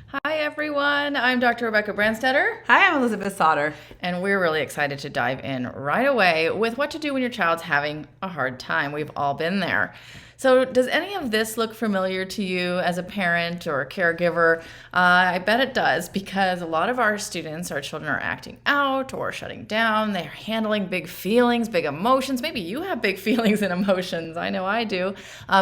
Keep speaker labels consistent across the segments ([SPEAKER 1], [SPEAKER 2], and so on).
[SPEAKER 1] Hi, everyone. I'm Dr. Rebecca Brandstetter,
[SPEAKER 2] Hi, I'm Elizabeth Sautter.
[SPEAKER 1] and we're really excited to dive in right away with what to do when your child's having a hard time. We've all been there. So, does any of this look familiar to you as a parent or a caregiver? I bet it does, because a lot of our students, our children, are acting out or shutting down. They're handling big feelings, big emotions. Maybe you have big feelings and emotions. I know I do.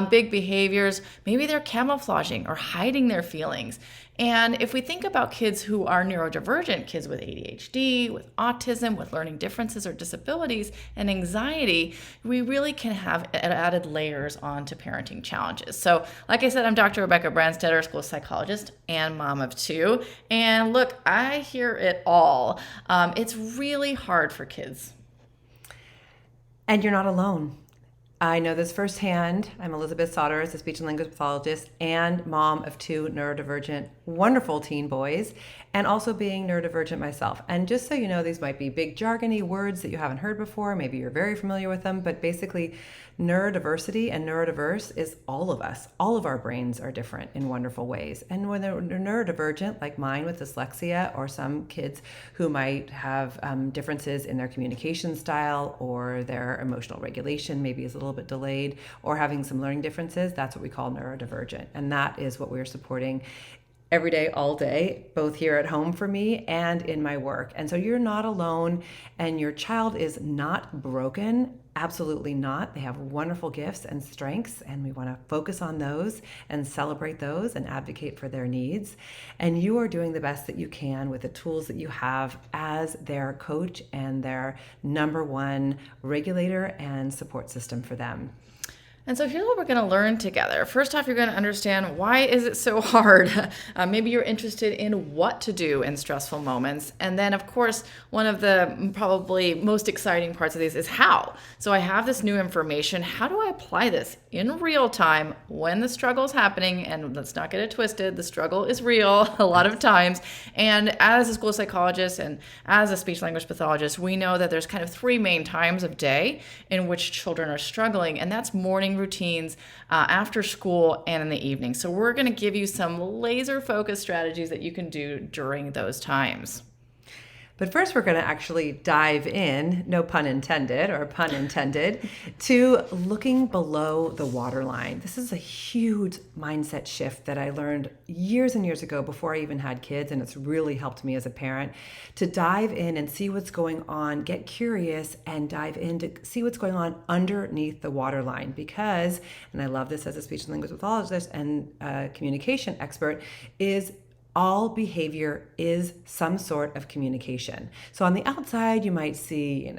[SPEAKER 1] Big behaviors. Maybe they're camouflaging or hiding their feelings. And if we think about kids who are neurodivergent, kids with ADHD, with autism, with learning differences or disabilities, and anxiety, we really can have added layers onto parenting challenges. So, like I said, I'm Dr. Rebecca Brandstetter, school psychologist and mom of two. And look, I hear it all. It's really hard for kids.
[SPEAKER 2] And you're not alone. I know this firsthand. I'm Elizabeth Sautter, as a speech and language pathologist and mom of two neurodivergent, wonderful teen boys, and also being neurodivergent myself. And just so you know, these might be big jargony words that you haven't heard before. Maybe you're very familiar with them, but basically, neurodiversity and neurodiverse is all of us. All of our brains are different in wonderful ways. And when they're neurodivergent, like mine with dyslexia, or some kids who might have differences in their communication style or their emotional regulation, maybe is a little bit delayed, or having some learning differences, that's what we call neurodivergent. And that is what we're supporting every day, all day, both here at home for me and in my work. And so you're not alone, and your child is not broken. Absolutely not. They have wonderful gifts and strengths, and we want to focus on those and celebrate those and advocate for their needs. And you are doing the best that you can with the tools that you have as their coach and their number one regulator and support system for them.
[SPEAKER 1] And so here's what we're going to learn together. First off, you're going to understand, why is it so hard? Maybe you're interested in what to do in stressful moments. And then, of course, one of the probably most exciting parts of these is how. So I have this new information. How do I apply this in real time when the struggle is happening? And let's not get it twisted. The struggle is real a lot of times. And as a school psychologist and as a speech language pathologist, we know that there's kind of three main times of day in which children are struggling. And that's morning routines, after school, and in the evening. So we're going to give you some laser focused strategies that you can do during those times.
[SPEAKER 2] But first, we're going to actually dive in, no pun intended, or pun intended, to looking below the waterline. This is a huge mindset shift that I learned years and years ago before I even had kids, and it's really helped me as a parent to dive in and see what's going on, get curious, and dive in to see what's going on underneath the waterline. Because, and I love this as a speech and language pathologist and communication expert, is all behavior is some sort of communication. So on the outside, you might see,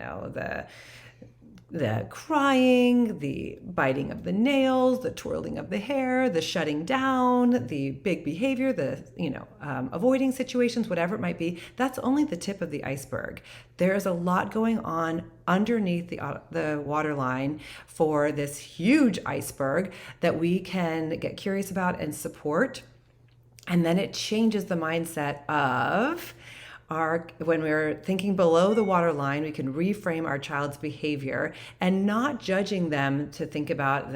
[SPEAKER 2] the crying, the biting of the nails, the twirling of the hair, the shutting down, the big behavior, avoiding situations, whatever it might be. That's only the tip of the iceberg. There is a lot going on underneath the waterline for this huge iceberg that we can get curious about and support. And then it changes the mindset of when we're thinking below the waterline, we can reframe our child's behavior and not judging them to think about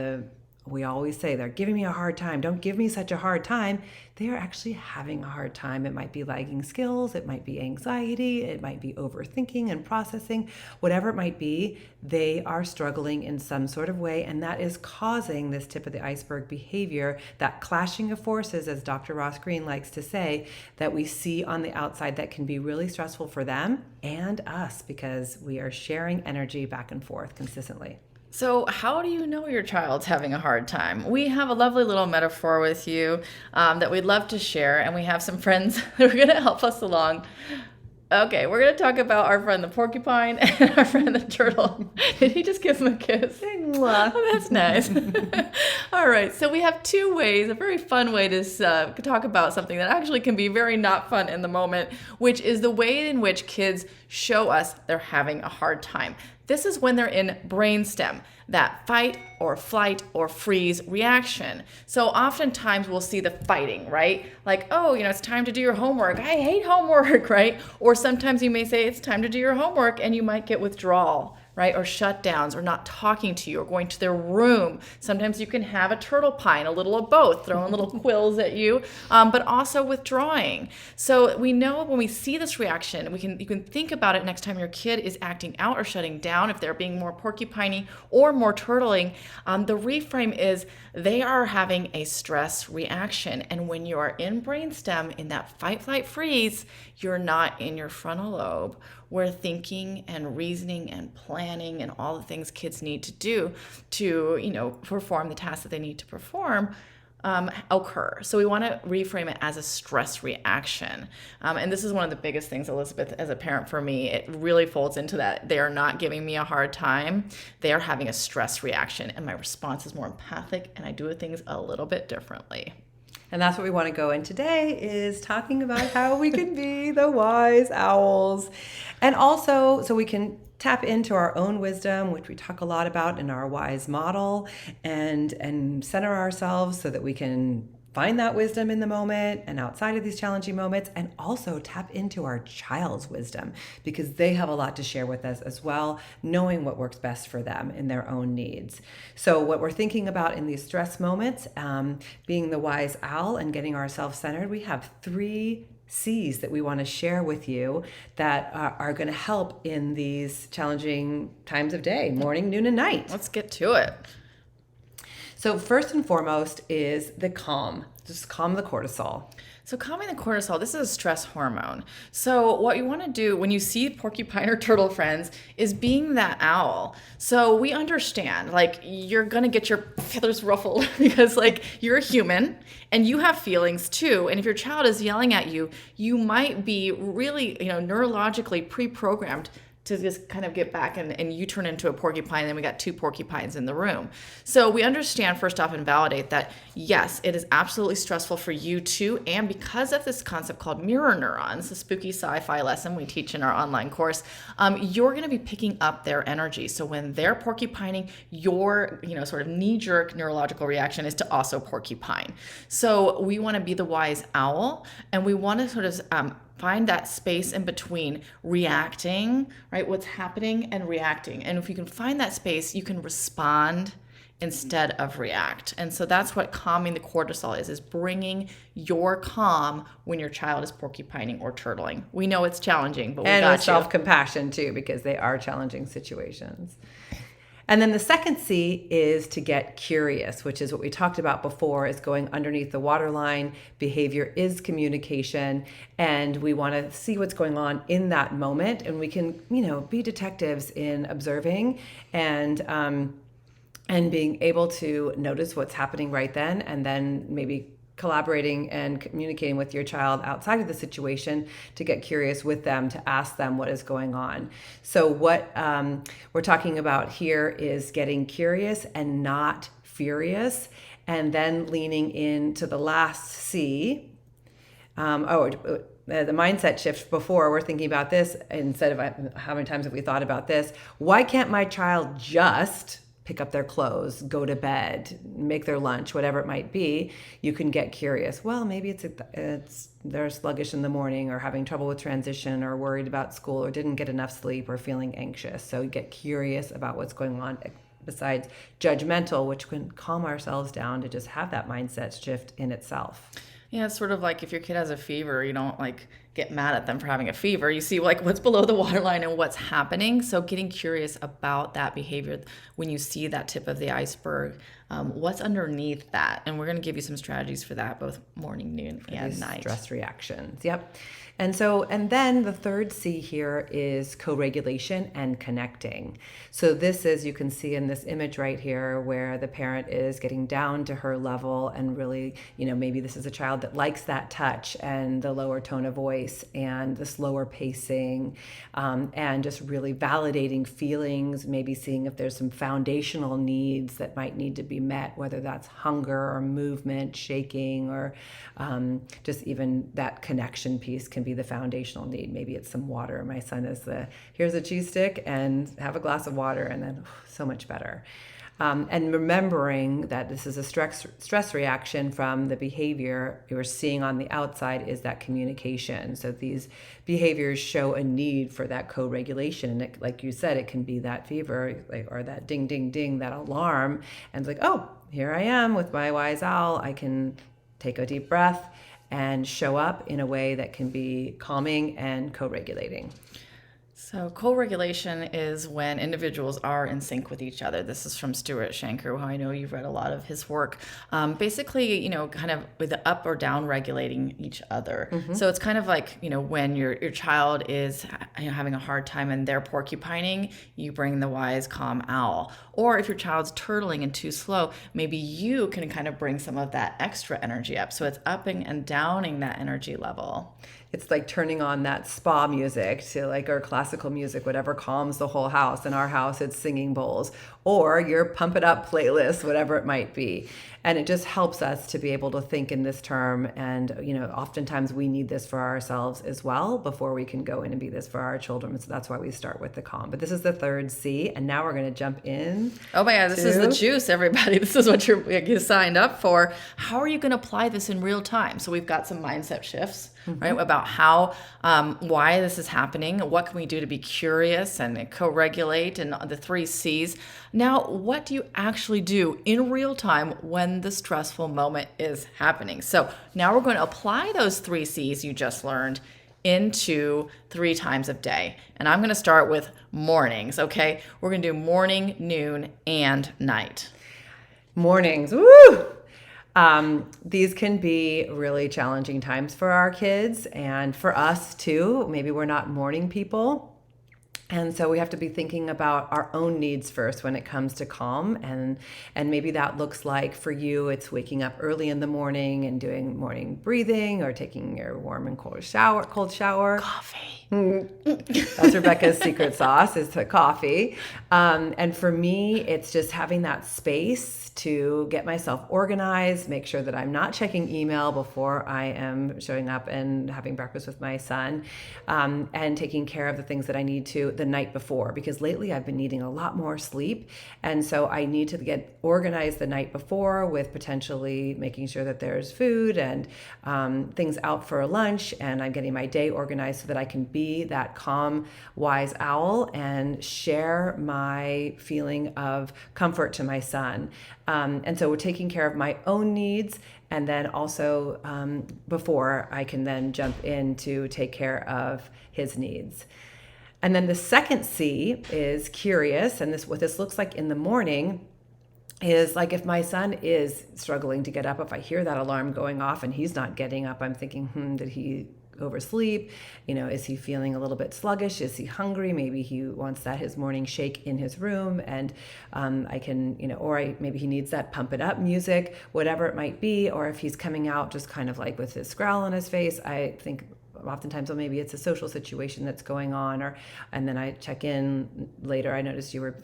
[SPEAKER 2] we always say, they're giving me a hard time. Don't give me such a hard time. They are actually having a hard time. It might be lagging skills. It might be anxiety. It might be overthinking and processing. Whatever it might be, they are struggling in some sort of way. And that is causing this tip of the iceberg behavior, that clashing of forces, as Dr. Ross Green likes to say, that we see on the outside that can be really stressful for them and us, because we are sharing energy back and forth consistently.
[SPEAKER 1] So how do you know your child's having a hard time? We have a lovely little metaphor with you that we'd love to share, and we have some friends who are going to help us along. Okay, we're going to talk about our friend the porcupine and our friend the turtle. Did he just give him a kiss? Oh, that's nice. All right, so we have two ways, a very fun way to talk about something that actually can be very not fun in the moment, which is the way in which kids show us they're having a hard time. This is when they're in brainstem, that fight or flight or freeze reaction. So oftentimes we'll see the fighting, right? Like, oh, it's time to do your homework. I hate homework, right? Or sometimes you may say it's time to do your homework and you might get withdrawal, right? Or shutdowns, or not talking to you, or going to their room. Sometimes you can have a turtle pine, a little of both, throwing little quills at you, but also withdrawing. So we know when we see this reaction, you can think about it next time your kid is acting out or shutting down, if they're being more porcupiney or more turtling. The reframe is they are having a stress reaction. And when you are in brainstem, in that fight, flight, freeze, you're not in your frontal lobe, where thinking and reasoning and planning and all the things kids need to do to, perform the tasks that they need to perform occur. So we want to reframe it as a stress reaction. And this is one of the biggest things, Elizabeth, as a parent for me. It really folds into that. They are not giving me a hard time. They are having a stress reaction. And my response is more empathic, and I do things a little bit differently.
[SPEAKER 2] And that's what we want to go in today, is talking about how we can be the wise owls. And also, so we can tap into our own wisdom, which we talk a lot about in our wise model, and center ourselves so that we can find that wisdom in the moment and outside of these challenging moments, and also tap into our child's wisdom, because they have a lot to share with us as well, knowing what works best for them in their own needs. So what we're thinking about in these stress moments, being the wise owl and getting ourselves centered, we have 3 C's that we want to share with you that are going to help in these challenging times of day, morning, noon, and night.
[SPEAKER 1] Let's get to it.
[SPEAKER 2] So first and foremost is the calm. Just calm the cortisol.
[SPEAKER 1] So calming the cortisol, this is a stress hormone. So what you want to do when you see porcupine or turtle friends is being that owl. So we understand, like, you're going to get your feathers ruffled because, like, you're a human and you have feelings too. And if your child is yelling at you, you might be really, neurologically pre-programmed to just kind of get back and you turn into a porcupine, and then we got 2 porcupines in the room. So we understand, first off, and validate that, yes, it is absolutely stressful for you too. And because of this concept called mirror neurons, the spooky sci-fi lesson we teach in our online course, you're going to be picking up their energy. So when they're porcupining, your, sort of knee-jerk neurological reaction is to also porcupine. So we want to be the wise owl, and we want to sort of find that space in between reacting, right? What's happening and reacting. And if you can find that space, you can respond instead of react. And so that's what calming the cortisol is bringing your calm when your child is porcupining or turtling. We know it's challenging, but we got you.
[SPEAKER 2] And self-compassion too, because they are challenging situations. And then the second C is to get curious, which is what we talked about before, is going underneath the waterline. Behavior is communication, and we want to see what's going on in that moment. And we can, be detectives in observing and being able to notice what's happening right then, and then maybe collaborating and communicating with your child outside of the situation to get curious with them, to ask them what is going on. So what we're talking about here is getting curious and not furious, and then leaning into the last C. The mindset shift before, we're thinking about this instead of how many times have we thought about this? Why can't my child just pick up their clothes, go to bed, make their lunch, whatever it might be? You can get curious. Well, maybe it's they're sluggish in the morning, or having trouble with transition, or worried about school, or didn't get enough sleep, or feeling anxious. So you get curious about what's going on, besides judgmental, which can calm ourselves down to just have that mindset shift in itself.
[SPEAKER 1] Yeah, it's sort of like if your kid has a fever, you don't get mad at them for having a fever. You see what's below the waterline and what's happening. So getting curious about that behavior when you see that tip of the iceberg, what's underneath that? And we're going to give you some strategies for that, both morning, noon, and night.
[SPEAKER 2] Stress reactions. Yep. And then the third C here is co-regulation and connecting. So this is, you can see in this image right here, where the parent is getting down to her level and really, maybe this is a child that likes that touch and the lower tone of voice and the slower pacing, and just really validating feelings, maybe seeing if there's some foundational needs that might need to be met, whether that's hunger or movement, shaking, or just even that connection piece can be the foundational need. Maybe it's some water. My son is here's a cheese stick and have a glass of water, and then so much better. And remembering that this is a stress reaction from the behavior you're seeing on the outside is that communication. So these behaviors show a need for that co-regulation. And it, like you said, it can be that fever, like, or that ding, ding, ding, that alarm. And it's like, oh, here I am with my wise owl. I can take a deep breath and show up in a way that can be calming and co-regulating.
[SPEAKER 1] So co-regulation is when individuals are in sync with each other. This is from Stuart Shanker, who I know you've read a lot of his work. Basically, kind of with the up or down regulating each other. Mm-hmm. So it's kind of like, when your child is having a hard time and they're porcupining, you bring the wise, calm owl. Or if your child's turtling and too slow, maybe you can kind of bring some of that extra energy up. So it's upping and downing that energy level.
[SPEAKER 2] It's like turning on that spa music to like our classical music, whatever calms the whole house. In our house, it's singing bowls or your pump it up playlist, whatever it might be. And it just helps us to be able to think in this term. And, oftentimes we need this for ourselves as well before we can go in and be this for our children. So that's why we start with the calm. But this is the third C. And now we're going to jump in.
[SPEAKER 1] Oh my God, this is the juice, everybody. This is what you signed up for. How are you going to apply this in real time? So we've got some mindset shifts, mm-hmm. right? About how, why this is happening. What can we do to be curious and co-regulate, and the 3 C's. Now, what do you actually do in real time when the stressful moment is happening? So now we're going to apply those 3 C's you just learned into 3 times of day. And I'm going to start with mornings, okay? We're going to do morning, noon, and night.
[SPEAKER 2] Mornings, woo! These can be really challenging times for our kids and for us too. Maybe we're not morning people. And so we have to be thinking about our own needs first when it comes to calm. And maybe that looks like for you, it's waking up early in the morning and doing morning breathing or taking your warm and cold shower.
[SPEAKER 1] Coffee.
[SPEAKER 2] That's Rebecca's secret sauce, is to coffee. And for me, it's just having that space to get myself organized, make sure that I'm not checking email before I am showing up and having breakfast with my son, and taking care of the things that I need to the night before, because lately I've been needing a lot more sleep. And so I need to get organized the night before with potentially making sure that there's food and things out for lunch, and I'm getting my day organized so that I can be that calm, wise owl and share my feeling of comfort to my son. And so we're taking care of my own needs, and then also before I can then jump in to take care of his needs. And then the second C is curious, and what this looks like in the morning is like if my son is struggling to get up, if I hear that alarm going off and he's not getting up, I'm thinking, did he oversleep? Is he feeling a little bit sluggish? Is he hungry? Maybe he wants his morning shake in his room, and I can, maybe he needs that pump it up music, whatever it might be. Or if he's coming out just kind of like with his scowl on his face, I think oftentimes, well, maybe it's a social situation that's going on, and then I check in later. I noticed you were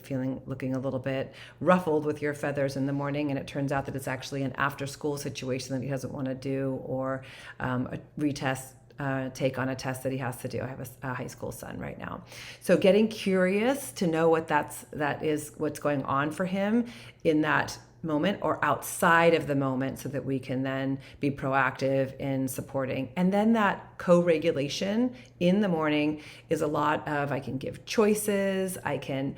[SPEAKER 2] looking a little bit ruffled with your feathers in the morning, and it turns out that it's actually an after-school situation that he doesn't want to do, or a retest. Take on a test that he has to do. I have a high school son right now. So getting curious to know that is what's going on for him in that moment or outside of the moment, so that we can then be proactive in supporting. And then that co-regulation in the morning is a lot of, I can give choices, I can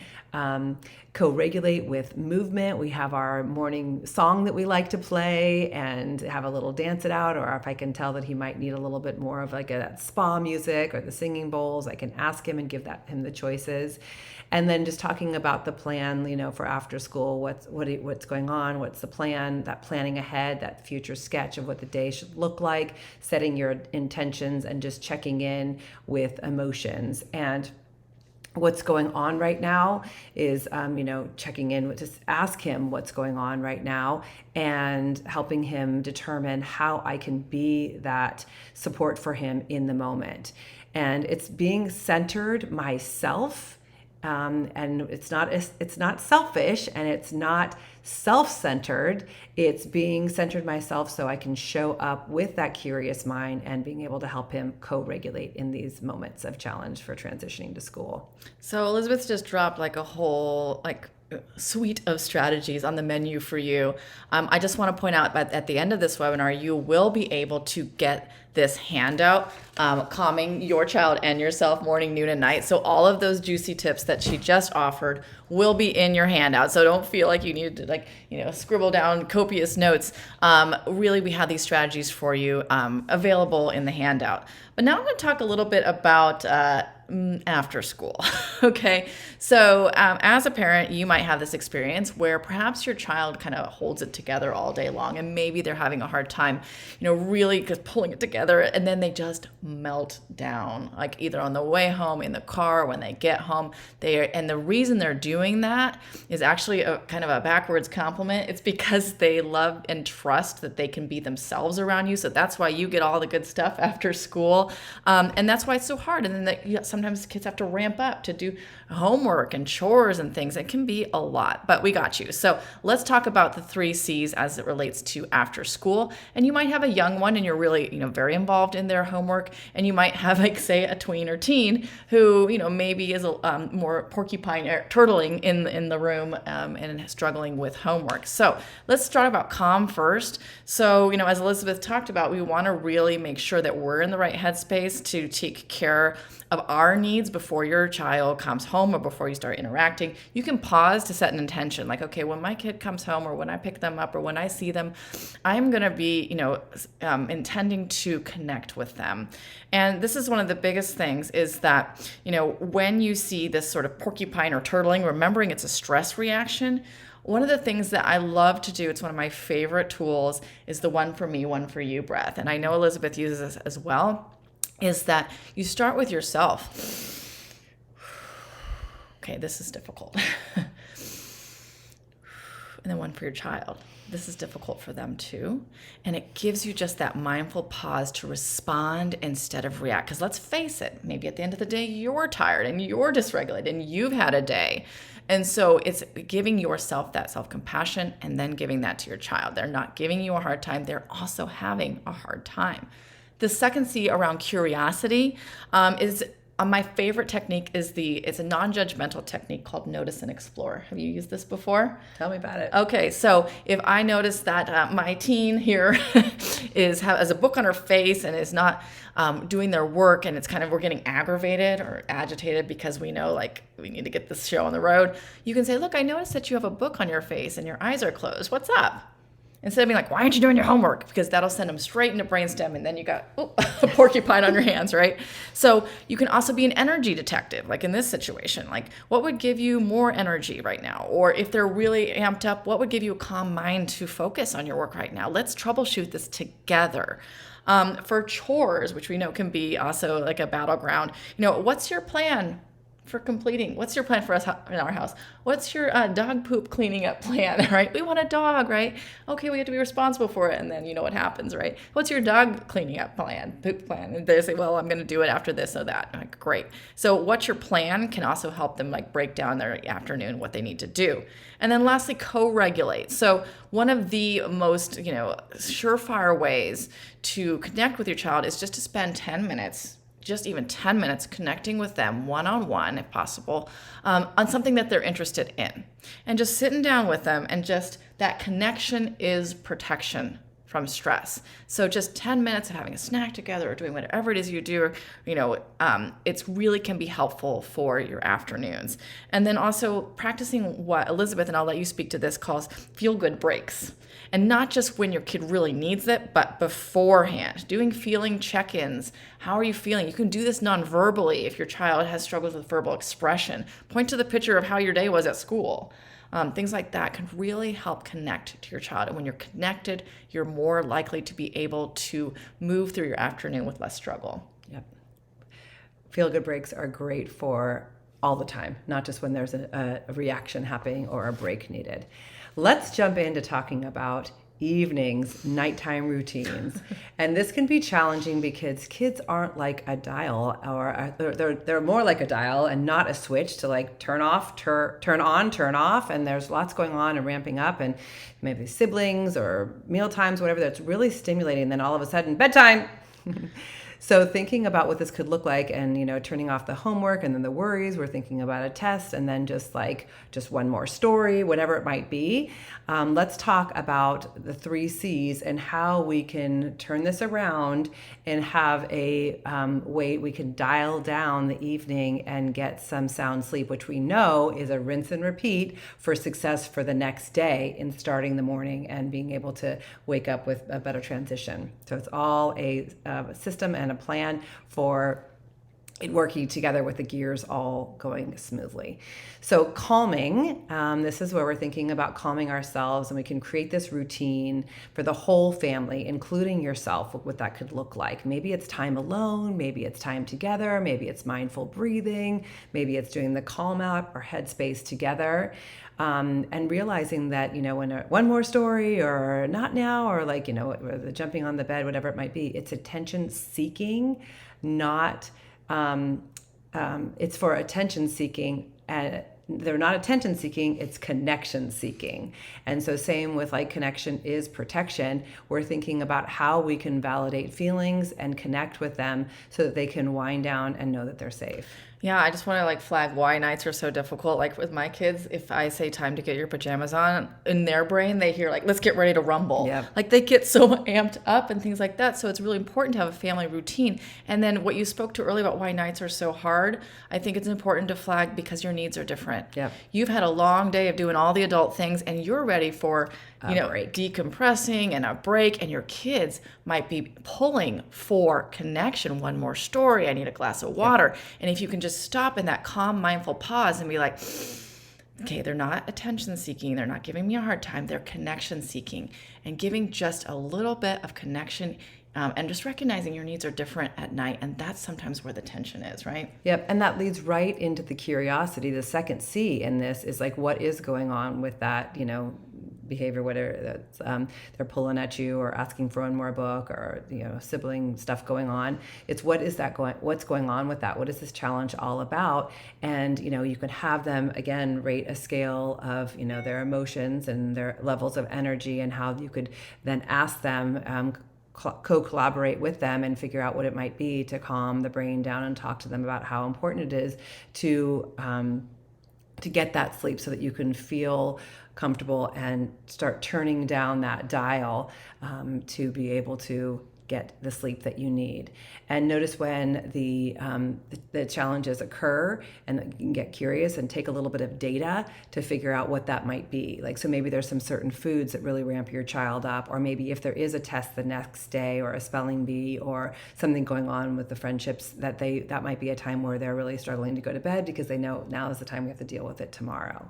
[SPEAKER 2] co-regulate with movement. We have our morning song that we like to play and have a little dance it out, or if I can tell that he might need a little bit more of like that spa music or the singing bowls, I can ask him and give him the choices. And then just talking about the plan, for after school, what's going on, what's the plan, that planning ahead, that future sketch of what the day should look like, setting your intentions and just checking in with emotions. And what's going on right now is, checking in with, just ask him what's going on right now and helping him determine how I can be that support for him in the moment. And it's being centered myself. And it's not selfish, and it's not self-centered. It's being centered myself so I can show up with that curious mind and being able to help him co-regulate in these moments of challenge for transitioning to school.
[SPEAKER 1] So Elizabeth just dropped like a whole suite of strategies on the menu for you. I just want to point out that at the end of this webinar, you will be able to get this handout, calming your child and yourself morning, noon, and night. So all of those juicy tips that she just offered will be in your handout. So don't feel like you need to scribble down copious notes. Really, we have these strategies for you available in the handout. But now I'm going to talk a little bit about after school. Okay. So as a parent, you might have this experience where perhaps your child kind of holds it together all day long, and maybe they're having a hard time, really just pulling it together, and then they just melt down, like either on the way home, in the car, when they get home. And the reason they're doing that is actually a kind of a backwards compliment. It's because they love and trust that they can be themselves around you. So that's why you get all the good stuff after school. And that's why it's so hard. And then sometimes kids have to ramp up to do homework and chores and things. It can be a lot, but we got you. So let's talk about the 3 C's as it relates to after school. And you might have a young one and you're really, very involved in their homework. And you might have, like, say, a tween or teen who, maybe is more porcupine turtling in the room and struggling with homework. So let's start about calm first. So, as Elizabeth talked about, we want to really make sure that we're in the right headspace to take care of our needs before your child comes home or before you start interacting. You can pause to set an intention, like, okay, when my kid comes home or when I pick them up or when I see them, I'm going to be, intending to connect with them. And this is one of the biggest things is that, when you see this sort of porcupine or turtling, remembering it's a stress reaction. One of the things that I love to do, it's one of my favorite tools, is the one for me, one for you breath. And I know Elizabeth uses this as well, is that you start with yourself. Okay, this is difficult. And then one for your child. This is difficult for them too. And it gives you just that mindful pause to respond instead of react. Because let's face it, maybe at the end of the day, you're tired and you're dysregulated and you've had a day. And so it's giving yourself that self-compassion and then giving that to your child. They're not giving you a hard time. They're also having a hard time. The second C around curiosity is my favorite technique it's a non-judgmental technique called notice and explore. Have you used this before?
[SPEAKER 2] Tell me about it.
[SPEAKER 1] Okay, so if I notice that my teen here has a book on her face and is not doing their work, and it's we're getting aggravated or agitated because we know, like, we need to get this show on the road, you can say, look, I noticed that you have a book on your face and your eyes are closed. What's up? Instead of being like, why aren't you doing your homework? Because that'll send them straight into brainstem, and then you got a porcupine on your hands, right? So you can also be an energy detective, like in this situation. Like, what would give you more energy right now? Or if they're really amped up, what would give you a calm mind to focus on your work right now? Let's troubleshoot this together. For chores, which we know can be also like a battleground, what's your plan for completing? What's your plan for us in our house? What's your dog poop cleaning up plan, right? We want a dog, right? Okay, we have to be responsible for it. And then you know what happens, right? What's your dog cleaning up plan, poop plan? And they say, well, I'm going to do it after this or that. Like, great. So what's your plan can also help them break down their afternoon, what they need to do. And then lastly, co-regulate. So one of the most, surefire ways to connect with your child is just to spend 10 minutes, just even 10 minutes, connecting with them one-on-one, if possible, on something that they're interested in. And just sitting down with them, and just that connection is protection from stress. So just 10 minutes of having a snack together or doing whatever it is you do, it's really can be helpful for your afternoons. And then also practicing what Elizabeth, and I'll let you speak to this, calls feel-good breaks. And not just when your kid really needs it, but beforehand, doing feeling check-ins. How are you feeling? You can do this non-verbally if your child has struggles with verbal expression. Point to the picture of how your day was at school. Things like that can really help connect to your child. And when you're connected, you're more likely to be able to move through your afternoon with less struggle.
[SPEAKER 2] Yep. Feel-good breaks are great for all the time, not just when there's a reaction happening or a break needed. Let's jump into talking about evenings, nighttime routines. And this can be challenging because kids aren't like a dial, or they're more like a dial and not a switch to turn off, turn on, turn off. And there's lots going on and ramping up, and maybe siblings or meal times, whatever, that's really stimulating. And then all of a sudden, bedtime. So thinking about what this could look like, and turning off the homework and then the worries, we're thinking about a test, and then just one more story, whatever it might be. Let's talk about the 3 C's and how we can turn this around and have a way we can dial down the evening and get some sound sleep, which we know is a rinse and repeat for success for the next day in starting the morning and being able to wake up with a better transition. So it's all a system and a plan for it working together with the gears all going smoothly. So calming, this is where we're thinking about calming ourselves, and we can create this routine for the whole family, including yourself, what that could look like. Maybe it's time alone, maybe it's time together, maybe it's mindful breathing, maybe it's doing the Calm app or Headspace together. And realizing that, when one more story or not now, or the jumping on the bed, whatever it might be, it's attention seeking, not it's for attention seeking, and they're not attention seeking, it's connection seeking. And so same with connection is protection. We're thinking about how we can validate feelings and connect with them so that they can wind down and know that they're safe.
[SPEAKER 1] Yeah, I just want to flag why nights are so difficult. With my kids, if I say time to get your pajamas on, in their brain, they hear let's get ready to rumble.
[SPEAKER 2] Yep.
[SPEAKER 1] They get so amped up and things like that. So it's really important to have a family routine. And then what you spoke to earlier about why nights are so hard, I think it's important to flag because your needs are different.
[SPEAKER 2] Yep.
[SPEAKER 1] You've had a long day of doing all the adult things and you're ready for
[SPEAKER 2] break.
[SPEAKER 1] Decompressing and a break, and your kids might be pulling for connection. One more story, I need a glass of water. Yep. And if you can just stop in that calm, mindful pause and be like, okay, they're not attention seeking, they're not giving me a hard time, they're connection seeking, and giving just a little bit of connection. And just recognizing your needs are different at night. And that's sometimes where the tension is, right?
[SPEAKER 2] Yep. And that leads right into the curiosity. The second C in this is what is going on with that, behavior, whatever that's they're pulling at you or asking for one more book, or sibling stuff going on. It's what's going on with that? What is this challenge all about? And you can have them again rate a scale of their emotions and their levels of energy, and how you could then ask them co-collaborate with them and figure out what it might be to calm the brain down, and talk to them about how important it is to get that sleep so that you can feel comfortable and start turning down that dial to be able to get the sleep that you need. And notice when the challenges occur, and you can get curious and take a little bit of data to figure out what that might be. So maybe there's some certain foods that really ramp your child up, or maybe if there is a test the next day, or a spelling bee, or something going on with the friendships, that might be a time where they're really struggling to go to bed because they know now is the time we have to deal with it tomorrow.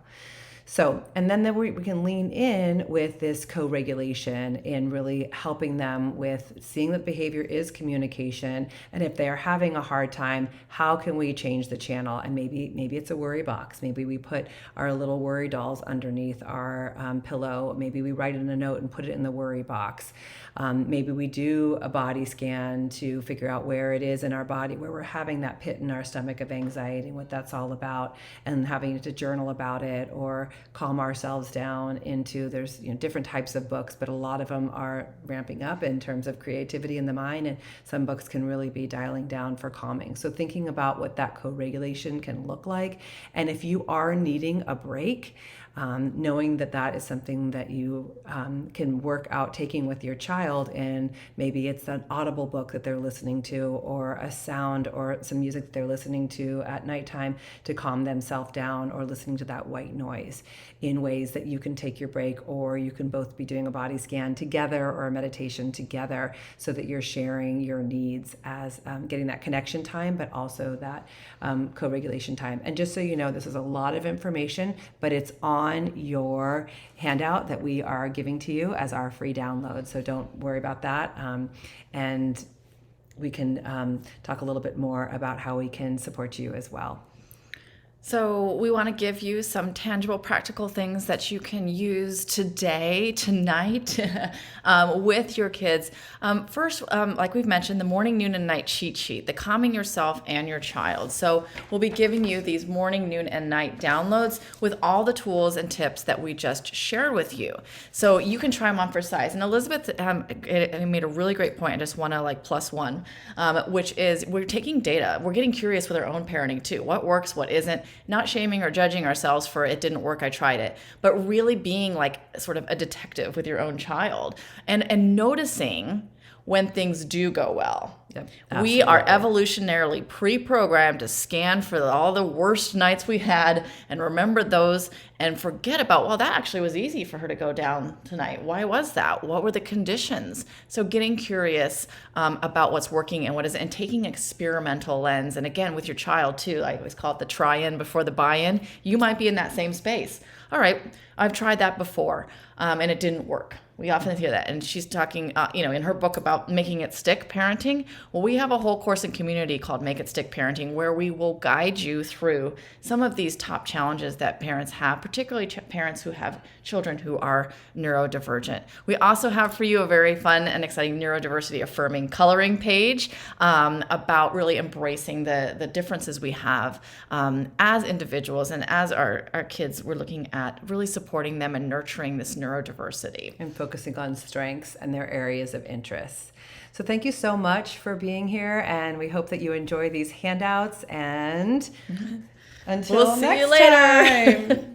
[SPEAKER 2] So, and then we can lean in with this co-regulation in really helping them with seeing that behavior is communication. And if they're having a hard time, how can we change the channel? And maybe it's a worry box. Maybe we put our little worry dolls underneath our pillow. Maybe we write in a note and put it in the worry box. Maybe we do a body scan to figure out where it is in our body, where we're having that pit in our stomach of anxiety and what that's all about, and having to journal about it, or calm ourselves down into, there's different types of books, but a lot of them are ramping up in terms of creativity in the mind, and some books can really be dialing down for calming. So thinking about what that co-regulation can look like, and if you are needing a break, knowing that is something that you can work out taking with your child, and maybe it's an audible book that they're listening to, or a sound or some music that they're listening to at nighttime to calm themselves down, or listening to that white noise, in ways that you can take your break, or you can both be doing a body scan together or a meditation together, so that you're sharing your needs as getting that connection time, but also that co-regulation time. And just so you know, this is a lot of information, but it's on your handout that we are giving to you as our free download. So don't worry about that. And we can talk a little bit more about how we can support you as well.
[SPEAKER 1] So we want to give you some tangible, practical things that you can use today, tonight, with your kids. First, like we've mentioned, the morning, noon, and night cheat sheet, the calming yourself and your child. So we'll be giving you these morning, noon, and night downloads with all the tools and tips that we just shared with you. So you can try them on for size. And Elizabeth made a really great point. I just want to plus one, which is we're taking data. We're getting curious with our own parenting too. What works, what isn't. Not shaming or judging ourselves for it didn't work, I tried it, but really being sort of a detective with your own child and noticing when things do go well.
[SPEAKER 2] Yep,
[SPEAKER 1] we are evolutionarily pre-programmed to scan for all the worst nights we had and remember those and forget about, well, that actually was easy for her to go down tonight. Why was that? What were the conditions? So getting curious about what's working and what isn't, and taking experimental lens. And again, with your child too, I always call it the try-in before the buy-in. You might be in that same space. All right, I've tried that before and it didn't work. We often hear that. And she's talking, in her book about making it stick parenting. Well, we have a whole course and community called Make It Stick Parenting where we will guide you through some of these top challenges that parents have, particularly parents who have children who are neurodivergent. We also have for you a very fun and exciting neurodiversity affirming coloring page about really embracing the differences we have as individuals and as our kids. We're looking at really supporting them and nurturing this neurodiversity.
[SPEAKER 2] And focusing on strengths and their areas of interest. So thank you so much for being here, and we hope that you enjoy these handouts, and until
[SPEAKER 1] we'll see
[SPEAKER 2] next
[SPEAKER 1] you later.
[SPEAKER 2] time.